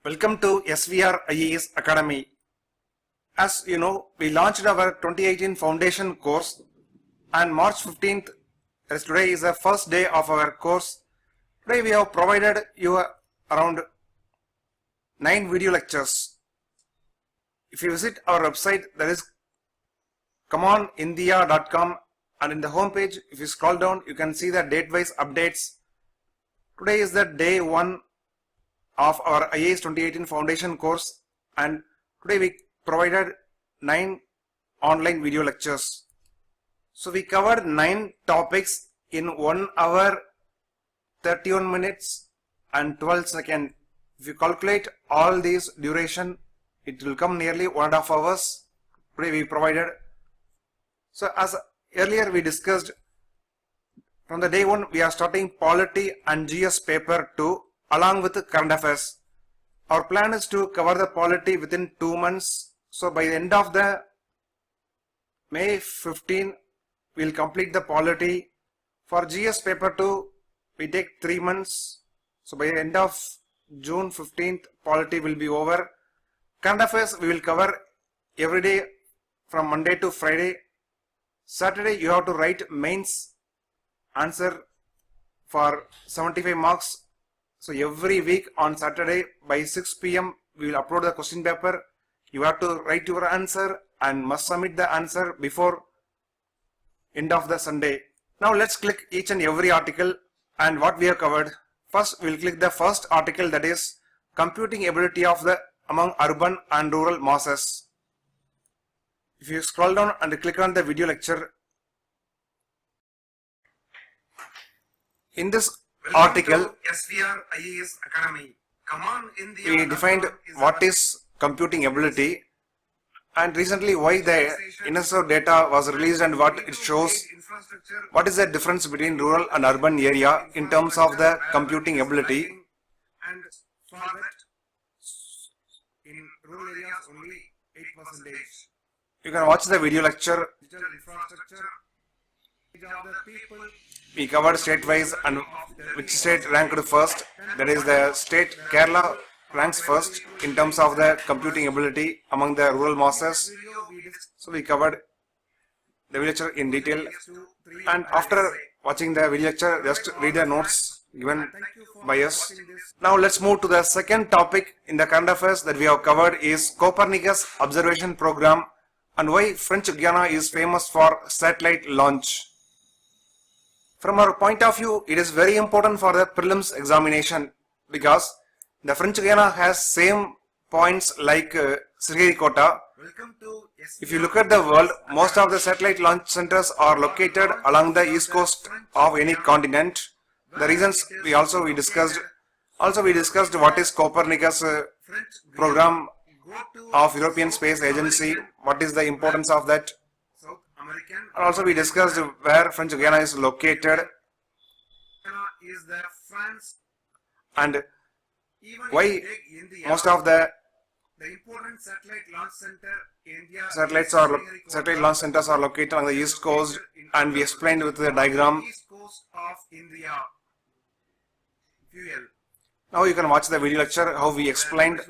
Welcome to SVR IAS Academy. As you know, we launched our 2018 foundation course and March 15th, as today is the first day of our course. Today we have provided you around 9 video lectures. If you visit our website, that is comeonindia.com, and in the home page, if you scroll down, you can see the date-wise updates. Today is the day 1 of our IAS 2018 foundation course, and today we provided 9 online video lectures. So we covered 9 topics in 1 hour 31 minutes and 12 seconds. If you calculate all these duration, it will come nearly 1.5 hours. Today we provided. So as earlier we discussed, from the day 1 we are starting polity and GS paper 2 along with the current affairs. Our plan is to cover the polity within 2 months. So by the end of the May 15, we will complete the polity. For GS paper 2, we take 3 months. So by the end of June 15th, polity will be over. Current affairs we will cover every day from Monday to Friday. Saturday you have to write mains answer for 75 marks. So every week on Saturday by 6 p.m. we will upload the question paper. You have to write your answer and must submit the answer before end of the Sunday. Now let's click each and every article and what we have covered. First we will click the first article, that is computing ability of the among urban and rural masses. If you scroll down and click on the video lecture, in this article SVR IAS Academy, we defined what is computing ability and recently why the INSO data was released and what it shows. What is the difference between rural and urban area in terms of the computing ability? And for that, in rural areas only 8%. You can watch the video lecture. We covered state-wise and which state ranked first. That is the state Kerala ranks first in terms of the computing ability among the rural masses. So we covered the video lecture in detail, and after watching the video lecture, just read the notes given by us. Now let's move to the second topic in the current affairs that we have covered is Copernicus observation program and why French Guiana is famous for satellite launch. From our point of view, it is very important for the prelims examination because the French Guiana has same points like Sriharikota. If you look at the world, most of the satellite launch centers are located along the east coast of any continent. The reasons we discussed. Also we discussed what is Copernicus program of European Space Agency, what is the importance of that. And also we discussed where French Guiana is located and why most of the satellite launch centers are located on the east coast, and we explained with the diagram. Now you can watch the video lecture how we explained.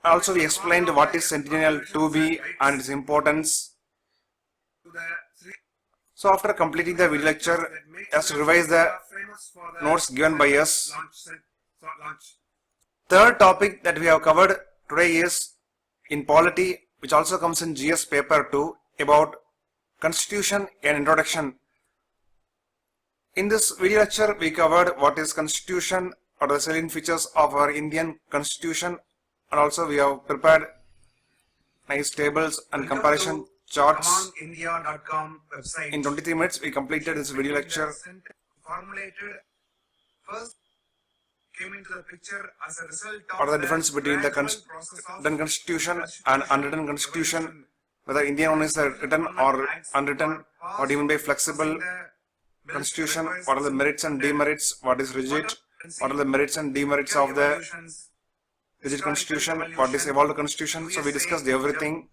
Also we explained what is Sentinel-2B and its importance. So after completing the video lecture, just revise the notes given by us. Third topic that we have covered today is in polity, which also comes in GS paper 2, about constitution and introduction. In this video lecture we covered what is constitution or the salient features of our Indian constitution, and also we have prepared nice tables and comparison charts. In 23 minutes we completed this video lecture. What are the difference between the written constitution and unwritten constitution, whether Indian one is written or unwritten, what do you mean by flexible constitution, what are the merits and demerits, what is rigid, what are the merits and demerits of the rigid constitution, what is evolved constitution. So we discussed everything,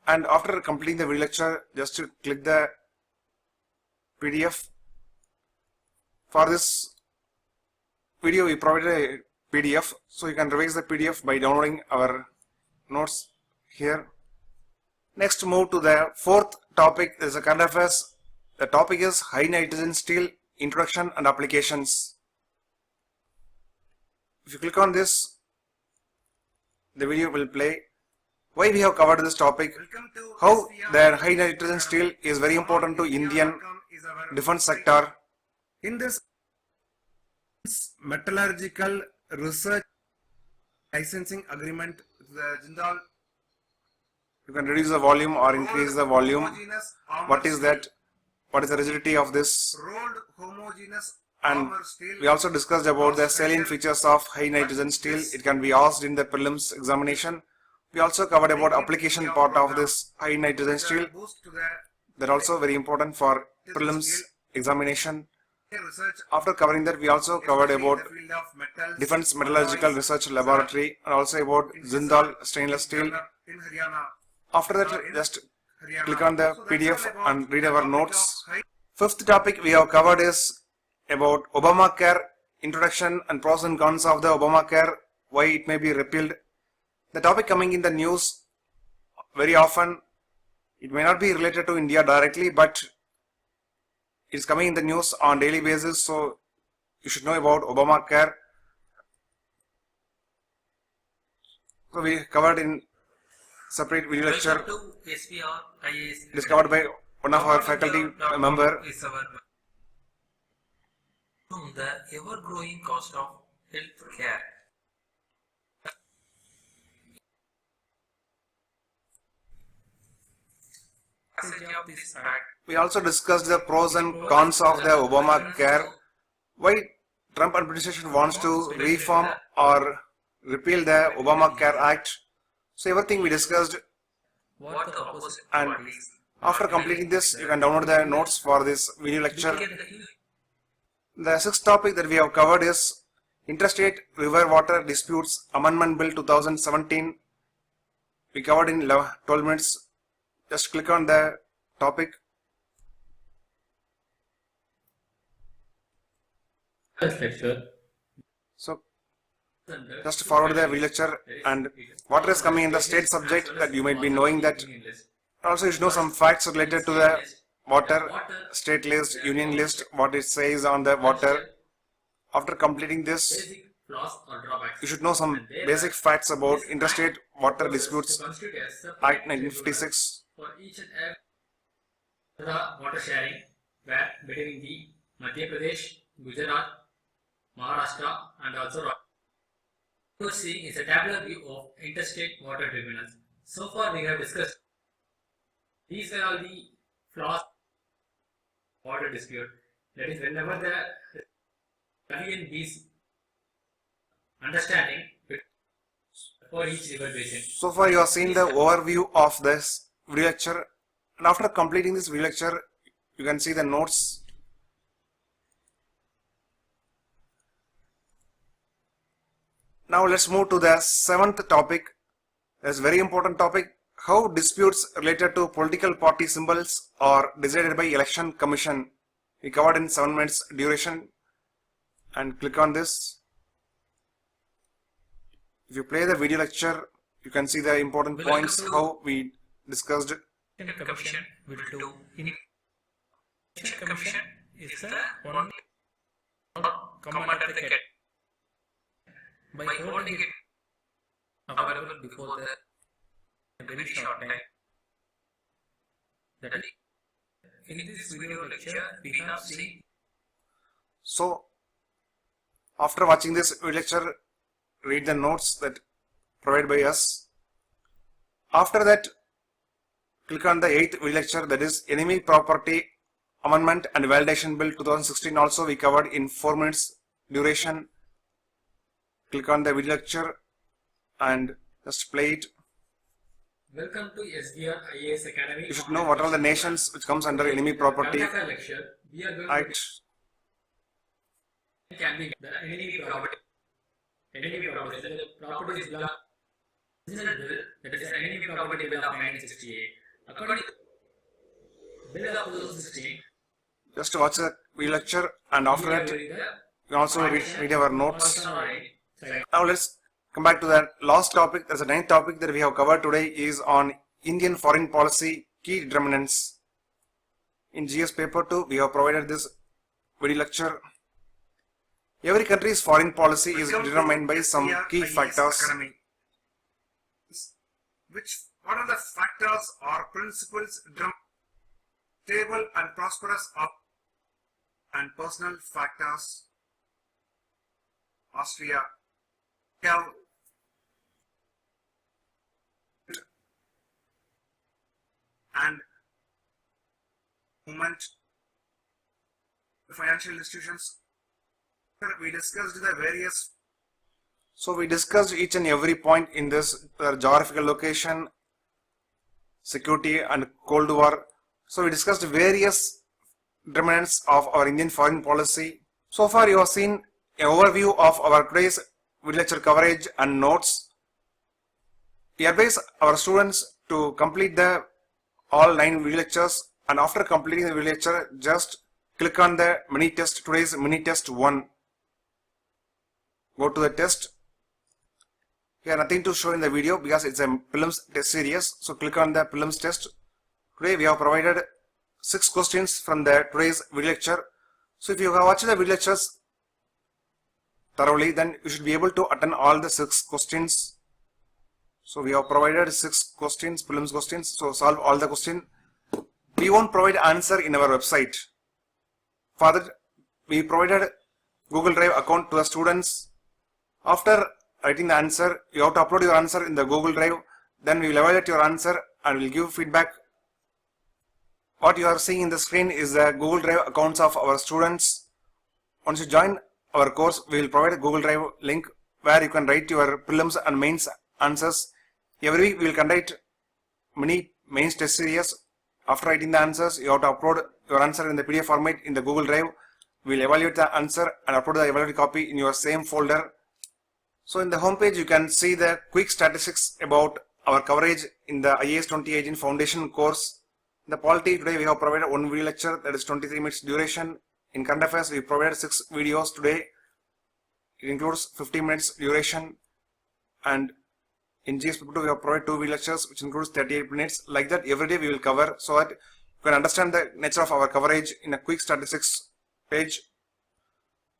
and after completing the video lecture, just to click the PDF. For this video we provided a PDF, so you can revise the PDF by downloading our notes here. Next, move to the fourth topic. Is a current affairs. The topic is high nitrogen steel introduction and applications. If you click on this, the video will play. Why we have covered this topic? How the high nitrogen steel is very important to Indian defense sector. In this metallurgical research licensing agreement, the Jindal, you can reduce the volume or increase the volume. What is that? What is the rigidity of this? And we also discussed about the salient features of high nitrogen steel. It can be asked in the prelims examination. We also covered about application part of this high nitrogen steel. They're also very important for prelims examination. After covering that, we also covered about Defense Metallurgical Research Laboratory and also about Jindal stainless steel. After that, just click on the PDF and read our notes. Fifth topic we have covered is about Obamacare introduction and pros and cons of the Obamacare, why it may be repealed. The topic coming in the news very often. It may not be related to India directly, but it's coming in the news on daily basis, so you should know about Obamacare. So we covered in separate video lecture. SVR IAS Discovered by one of our faculty member. The ever-growing cost of health care. We also discussed the pros and cons of the Obamacare. Why Trump administration wants to reform or repeal the Obamacare Act. So everything we discussed. What the opposite And parties after completing this, you can download the notes for this video lecture. The sixth topic that we have covered is Interstate River Water Disputes Amendment Bill 2017. We covered in 12 minutes. Just click on the topic. So just forward the video lecture, and water is coming in the state subject that you might be knowing that. Also you should know some facts related to the water, state list, union list, what it says on the water. After completing this, you should know some basic facts about Interstate Water Disputes Act 1956. for each and every water sharing where between the Madhya Pradesh, Gujarat, Maharashtra and also you are seeing is a tabular view of interstate water tribunals. So far we have discussed these are all the flaws water dispute. That is whenever the alien is understanding for each river basin. So far you have seen the overview of this video lecture, and after completing this video lecture you can see the notes. Now let's move to the seventh topic. That's a very important topic. How disputes related to political party symbols are decided by Election Commission. We covered in 7 minutes duration, and click on this. If you play the video lecture, you can see the important points how we discussed. Commission will do. Election Commission is the one command of the cat. By holding it available before the very short time. That is, in this video lecture we have seen. So after watching this video lecture, read the notes that provided by us. After that, click on the 8th video lecture, that is Enemy Property Amendment and Validation Bill 2016. Also we covered in 4 minutes duration. Click on the video lecture and just play it. Welcome to SVR IAS Academy. You should know what are the nations which comes under Enemy Property lecture. We are going Act. to can be the enemy property. Enemy property. The property is belong. That is the enemy property bill of 1968. According to bill of 2016. Just watch the video lecture, and after that You can also read our notes. Right. Now let's come back to that last topic. There's a ninth topic that we have covered today is on Indian foreign policy key determinants. In GS paper 2, we have provided this video lecture. Every country's foreign policy is determined by some key factors. What are the factors or principles stable and prosperous of and personal factors? Austria have and movement financial institutions. We discussed the various. So we discussed each and every point in this geographical location, security and Cold War. So we discussed various determinants of our Indian foreign policy. So far you have seen an overview of our today's video lecture coverage and notes. We advise our students to complete the all 9 video lectures, and after completing the video lecture just click on the mini test, today's mini test 1. Go to the test. Here nothing to show in the video because it's a prelims test series. So click on the prelims test. Today we have provided 6 questions from the today's video lecture. So if you have watched the video lectures thoroughly, then you should be able to attend all the 6 questions. So we have provided 6 questions, prelims questions. So solve all the questions. We won't provide answer in our website. For that, we provided Google Drive account to the students. After writing the answer, you have to upload your answer in the Google Drive. Then we will evaluate your answer and will give feedback. What you are seeing in the screen is the Google Drive accounts of our students. Once you join our course, we will provide a Google Drive link where you can write your prelims and mains answers. Every week we will conduct mini mains test series. After writing the answers, you have to upload your answer in the PDF format in the Google Drive. We will evaluate the answer and upload the evaluated copy in your same folder. So in the home page, you can see the quick statistics about our coverage in the IAS 2018 Foundation course. In the polity, today we have provided 1 video lecture that is 23 minutes duration. In current affairs, we provided 6 videos today. It includes 50 minutes duration. And in GS paper 2, we have provided 2 video lectures which includes 38 minutes. Like that, every day we will cover so that you can understand the nature of our coverage in a quick statistics page.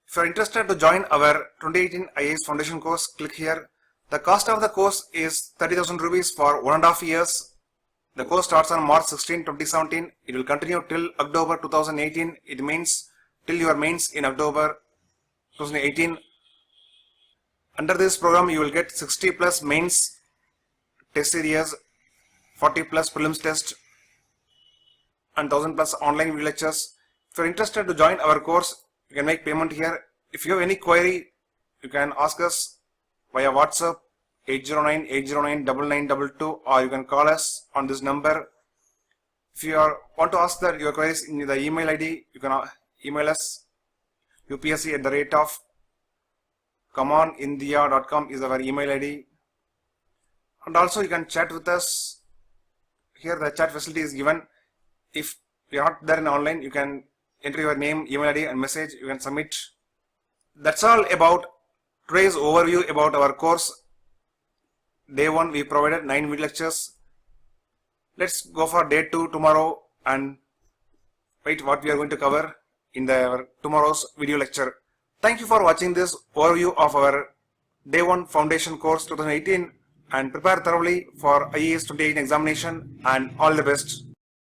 If you are interested to join our 2018 IAS Foundation course, click here. The cost of the course is 30,000 rupees for 1.5 years. The course starts on March 16, 2017. It will continue till October 2018. It means till your mains in October 2018. Under this program, you will get 60 plus mains test series, 40 plus prelims test, and 1000 plus online video lectures. If you are interested to join our course, you can make payment here. If you have any query, you can ask us via WhatsApp 809-809-9922, or you can call us on this number. If you want to ask your queries in the email ID, you can email us. upsc@commoonindia.com is our email ID. And also you can chat with us. Here the chat facility is given. If you are not there in online, you can enter your name, email ID and message. You can submit. That's all about today's overview about our course. Day 1 we provided 9 video lectures. Let's go for day 2 tomorrow and wait what we are going to cover in tomorrow's video lecture. Thank you for watching this overview of our day 1 foundation course 2018, and prepare thoroughly for IAS 2018 examination, and all the best.